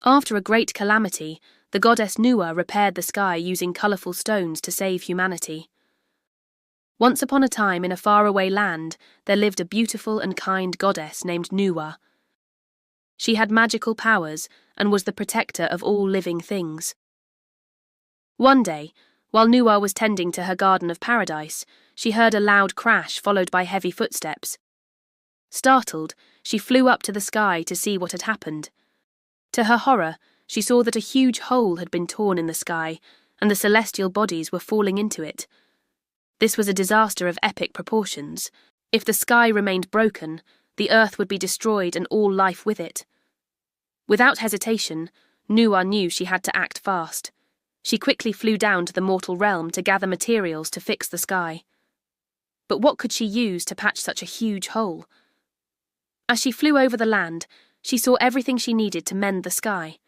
After a great calamity, the goddess Nuwa repaired the sky using colourful stones to save humanity. Once upon a time in a faraway land, there lived a beautiful and kind goddess named Nuwa. She had magical powers and was the protector of all living things. One day, while Nuwa was tending to her garden of paradise, she heard a loud crash followed by heavy footsteps. Startled, she flew up to the sky to see what had happened. To her horror, she saw that a huge hole had been torn in the sky, and the celestial bodies were falling into it. This was a disaster of epic proportions. If the sky remained broken, the earth would be destroyed and all life with it. Without hesitation, Nuwa knew she had to act fast. She quickly flew down to the mortal realm to gather materials to fix the sky. But what could she use to patch such a huge hole? As she flew over the land, she saw everything she needed to mend the sky.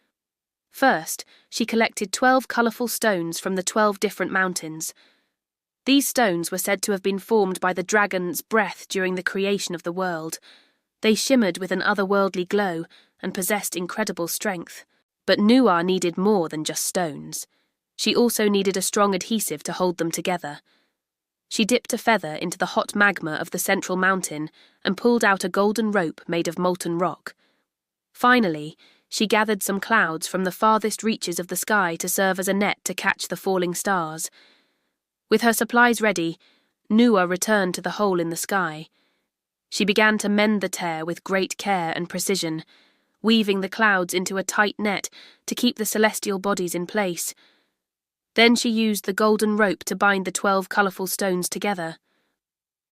First, she collected 12 colourful stones from the 12 different mountains. These stones were said to have been formed by the dragon's breath during the creation of the world. They shimmered with an otherworldly glow and possessed incredible strength. But Nuwa needed more than just stones. She also needed a strong adhesive to hold them together. She dipped a feather into the hot magma of the central mountain and pulled out a golden rope made of molten rock. Finally, she gathered some clouds from the farthest reaches of the sky to serve as a net to catch the falling stars. With her supplies ready, Nuwa returned to the hole in the sky. She began to mend the tear with great care and precision, weaving the clouds into a tight net to keep the celestial bodies in place. Then she used the golden rope to bind the 12 colourful stones together.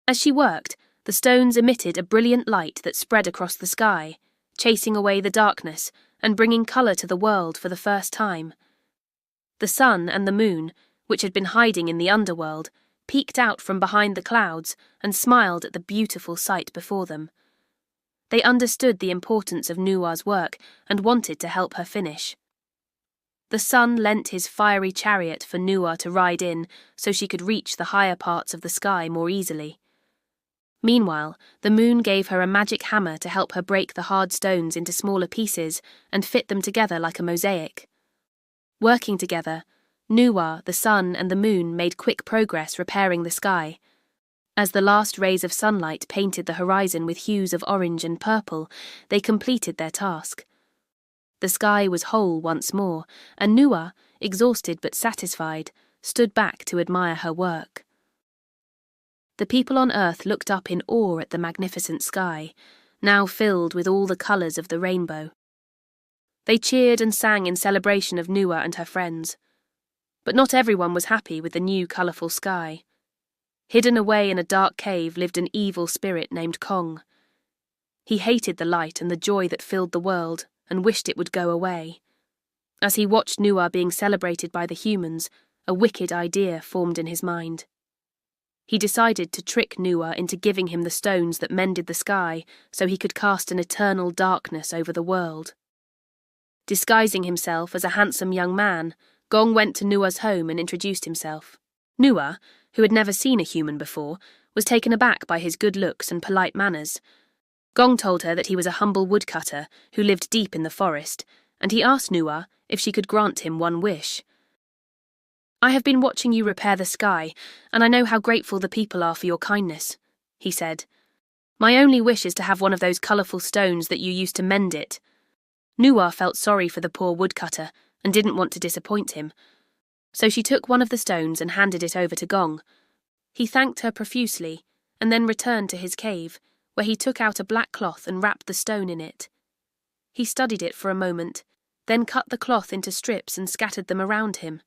As she worked, the stones emitted a brilliant light that spread across the sky, chasing away the darkness and bringing colour to the world for the first time. The sun and the moon, which had been hiding in the underworld, peeked out from behind the clouds and smiled at the beautiful sight before them. They understood the importance of Nuwa's work and wanted to help her finish. The sun lent his fiery chariot for Nuwa to ride in so she could reach the higher parts of the sky more easily. Meanwhile, the moon gave her a magic hammer to help her break the hard stones into smaller pieces and fit them together like a mosaic. Working together, Nuwa, the sun, and the moon made quick progress repairing the sky. As the last rays of sunlight painted the horizon with hues of orange and purple, they completed their task. The sky was whole once more, and Nuwa, exhausted but satisfied, stood back to admire her work. The people on earth looked up in awe at the magnificent sky, now filled with all the colours of the rainbow. They cheered and sang in celebration of Nuwa and her friends. But not everyone was happy with the new colourful sky. Hidden away in a dark cave lived an evil spirit named Kong. He hated the light and the joy that filled the world, and wished it would go away. As he watched Nuwa being celebrated by the humans, a wicked idea formed in his mind. He decided to trick Nuwa into giving him the stones that mended the sky so he could cast an eternal darkness over the world. Disguising himself as a handsome young man, Gong went to Nuwa's home and introduced himself. Nuwa, who had never seen a human before, was taken aback by his good looks and polite manners. Gong told her that he was a humble woodcutter who lived deep in the forest, and he asked Nuwa if she could grant him one wish. "I have been watching you repair the sky, and I know how grateful the people are for your kindness," he said. "My only wish is to have one of those colourful stones that you used to mend it." Nuwa felt sorry for the poor woodcutter and didn't want to disappoint him, so she took one of the stones and handed it over to Gong. He thanked her profusely and then returned to his cave, where he took out a black cloth and wrapped the stone in it. He studied it for a moment, then cut the cloth into strips and scattered them around him.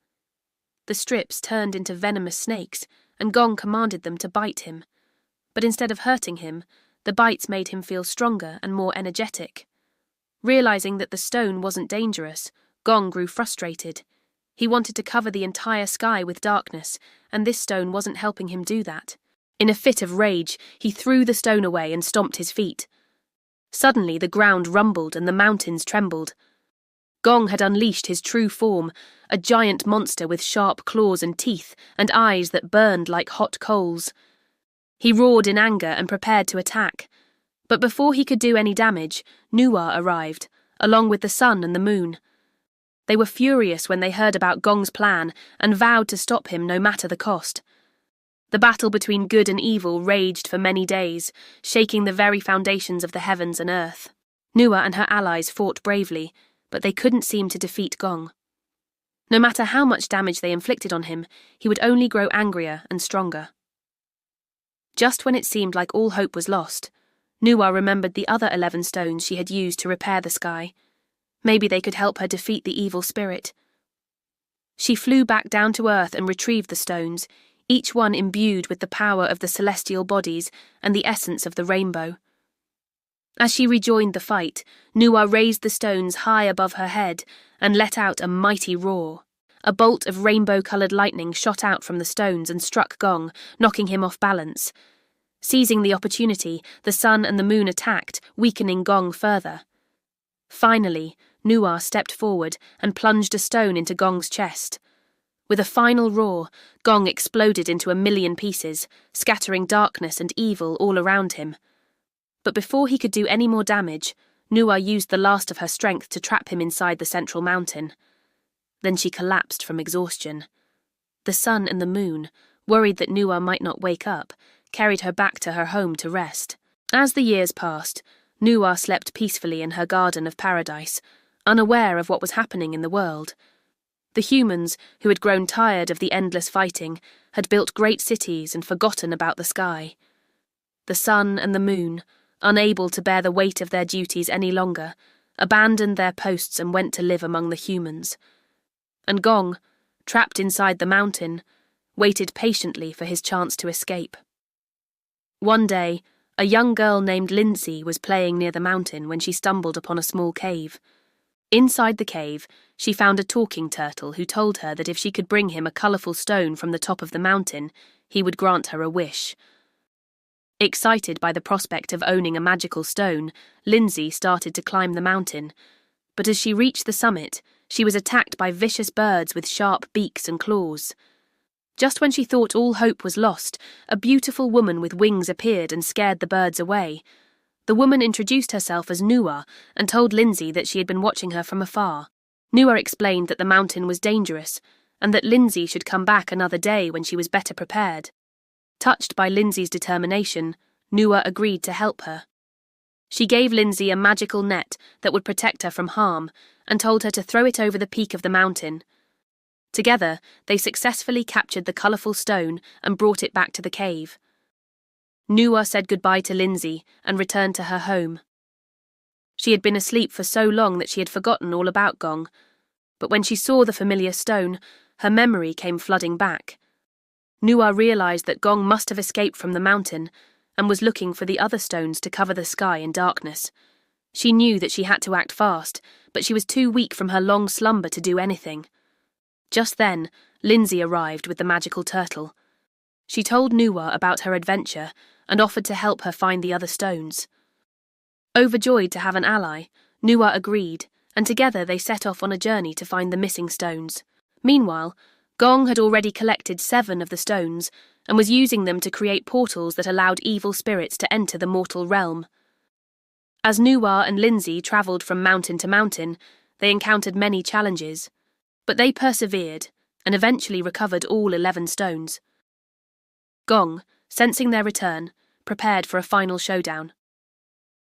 The strips turned into venomous snakes, and Gong commanded them to bite him. But instead of hurting him, the bites made him feel stronger and more energetic. Realizing that the stone wasn't dangerous, Gong grew frustrated. He wanted to cover the entire sky with darkness, and this stone wasn't helping him do that. In a fit of rage, he threw the stone away and stomped his feet. Suddenly the ground rumbled and the mountains trembled. Gong had unleashed his true form, a giant monster with sharp claws and teeth and eyes that burned like hot coals. He roared in anger and prepared to attack. But before he could do any damage, Nuwa arrived, along with the sun and the moon. They were furious when they heard about Gong's plan and vowed to stop him no matter the cost. The battle between good and evil raged for many days, shaking the very foundations of the heavens and earth. Nuwa and her allies fought bravely, but they couldn't seem to defeat Gong. No matter how much damage they inflicted on him, he would only grow angrier and stronger. Just when it seemed like all hope was lost, Nuwa remembered the other 11 stones she had used to repair the sky. Maybe they could help her defeat the evil spirit. She flew back down to earth and retrieved the stones, each one imbued with the power of the celestial bodies and the essence of the rainbow. As she rejoined the fight, Nuwa raised the stones high above her head and let out a mighty roar. A bolt of rainbow-coloured lightning shot out from the stones and struck Gong, knocking him off balance. Seizing the opportunity, the sun and the moon attacked, weakening Gong further. Finally, Nuwa stepped forward and plunged a stone into Gong's chest. With a final roar, Gong exploded into 1,000,000 pieces, scattering darkness and evil all around him. But before he could do any more damage, Nuwa used the last of her strength to trap him inside the central mountain. Then she collapsed from exhaustion. The sun and the moon, worried that Nuwa might not wake up, carried her back to her home to rest. As the years passed, Nuwa slept peacefully in her garden of paradise, unaware of what was happening in the world. The humans, who had grown tired of the endless fighting, had built great cities and forgotten about the sky. The sun and the moon, unable to bear the weight of their duties any longer, abandoned their posts and went to live among the humans. And Gong, trapped inside the mountain, waited patiently for his chance to escape. One day, a young girl named Lindsay was playing near the mountain when she stumbled upon a small cave. Inside the cave, she found a talking turtle who told her that if she could bring him a colourful stone from the top of the mountain, he would grant her a wish. Excited by the prospect of owning a magical stone, Lindsay started to climb the mountain. But as she reached the summit, she was attacked by vicious birds with sharp beaks and claws. Just when she thought all hope was lost, a beautiful woman with wings appeared and scared the birds away. The woman introduced herself as Nuwa and told Lindsay that she had been watching her from afar. Nuwa explained that the mountain was dangerous and that Lindsay should come back another day when she was better prepared. Touched by Lindsay's determination, Nuwa agreed to help her. She gave Lindsay a magical net that would protect her from harm and told her to throw it over the peak of the mountain. Together, they successfully captured the colourful stone and brought it back to the cave. Nuwa said goodbye to Lindsay and returned to her home. She had been asleep for so long that she had forgotten all about Gong, but when she saw the familiar stone, her memory came flooding back. Nuwa realised that Gong must have escaped from the mountain and was looking for the other stones to cover the sky in darkness. She knew that she had to act fast, but she was too weak from her long slumber to do anything. Just then, Lindsay arrived with the magical turtle. She told Nuwa about her adventure and offered to help her find the other stones. Overjoyed to have an ally, Nuwa agreed, and together they set off on a journey to find the missing stones. Meanwhile, Gong had already collected 7 of the stones and was using them to create portals that allowed evil spirits to enter the mortal realm. As Nuwa and Lindsay travelled from mountain to mountain, they encountered many challenges, but they persevered and eventually recovered all 11 stones. Gong, sensing their return, prepared for a final showdown.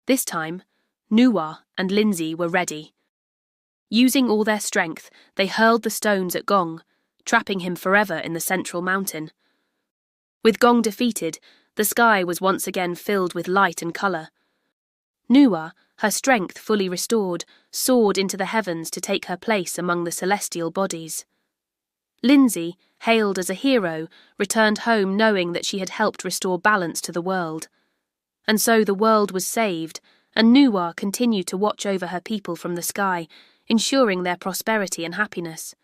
This time, Nuwa and Lindsay were ready. Using all their strength, they hurled the stones at Gong, trapping him forever in the central mountain. With Gong defeated, the sky was once again filled with light and colour. Nuwa, her strength fully restored, soared into the heavens to take her place among the celestial bodies. Lindsay, hailed as a hero, returned home knowing that she had helped restore balance to the world. And so the world was saved, and Nuwa continued to watch over her people from the sky, ensuring their prosperity and happiness.